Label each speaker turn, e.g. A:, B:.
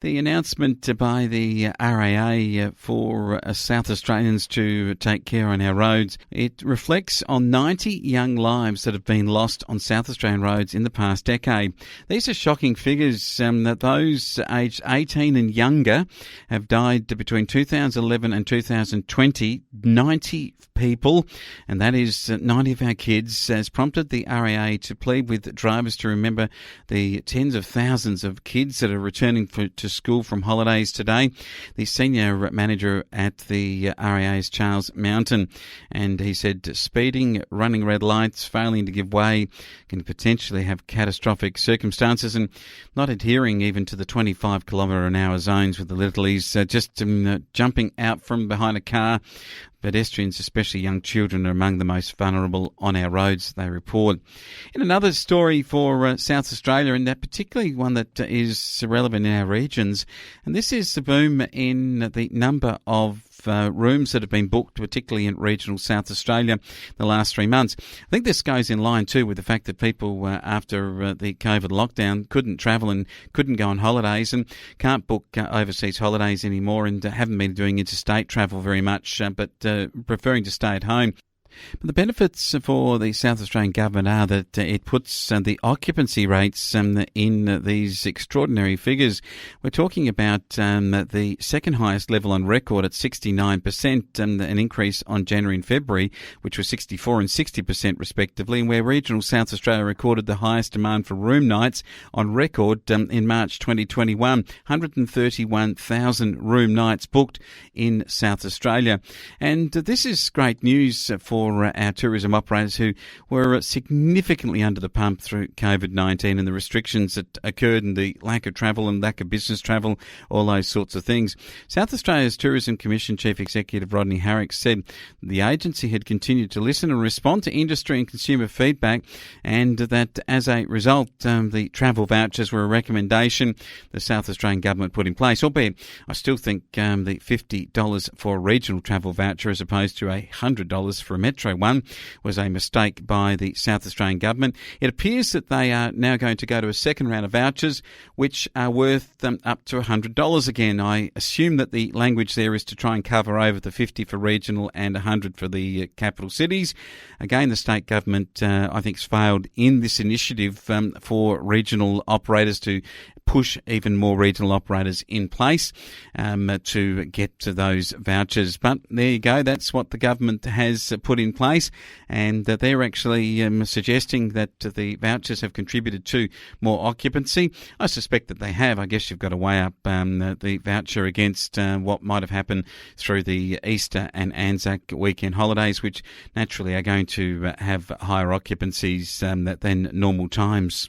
A: The announcement by the RAA for South Australians to take care on our roads, it reflects on 90 young lives that have been lost on South Australian roads in the past decade. These are shocking figures that those aged 18 and younger have died between 2011 and 2020. 90 people, and that is 90 of our kids, has prompted the RAA to plead with drivers to remember the tens of thousands of kids that are returning to school from holidays today. The senior manager at the RAA is Charles Mountain, and he said speeding, running red lights, failing to give way can potentially have catastrophic circumstances, and not adhering even to the 25 kilometre an hour zones with the littlies, just jumping out from behind a car. Pedestrians, especially young children, are among the most vulnerable on our roads, they report. In another story for South Australia, and that particularly one that is relevant in our regions, and this is the boom in the number of rooms that have been booked, particularly in regional South Australia, the last 3 months. I think this goes in line too with the fact that people, after the COVID lockdown, couldn't travel and couldn't go on holidays and can't book overseas holidays anymore, and haven't been doing interstate travel very much, but preferring to stay at home. But the benefits for the South Australian government are that it puts the occupancy rates in these extraordinary figures. We're talking about the second highest level on record at 69%, an increase on January and February, which was 64 and 60% respectively, and where regional South Australia recorded the highest demand for room nights on record in March 2021, 131,000 room nights booked in South Australia. And this is great news for our tourism operators who were significantly under the pump through COVID-19 and the restrictions that occurred, and the lack of travel and lack of business travel, all those sorts of things. South Australia's Tourism Commission Chief Executive Rodney Harrick said the agency had continued to listen and respond to industry and consumer feedback, and that as a result, the travel vouchers were a recommendation the South Australian government put in place, albeit I still think the $50 for a regional travel voucher as opposed to $100 for a Metro one was a mistake by the South Australian government. It appears that they are now going to go to a second round of vouchers, which are worth up to $100 again. I assume that the language there is to try and cover over the 50 for regional and 100 for the capital cities. Again, the state government, I think, has failed in this initiative for regional operators to push even more regional operators in place to get to those vouchers. But there you go, that's what the government has put in place, and they're actually suggesting that the vouchers have contributed to more occupancy. I suspect that they have. I guess you've got to weigh up the voucher against what might have happened through the Easter and Anzac weekend holidays, which naturally are going to have higher occupancies than normal times.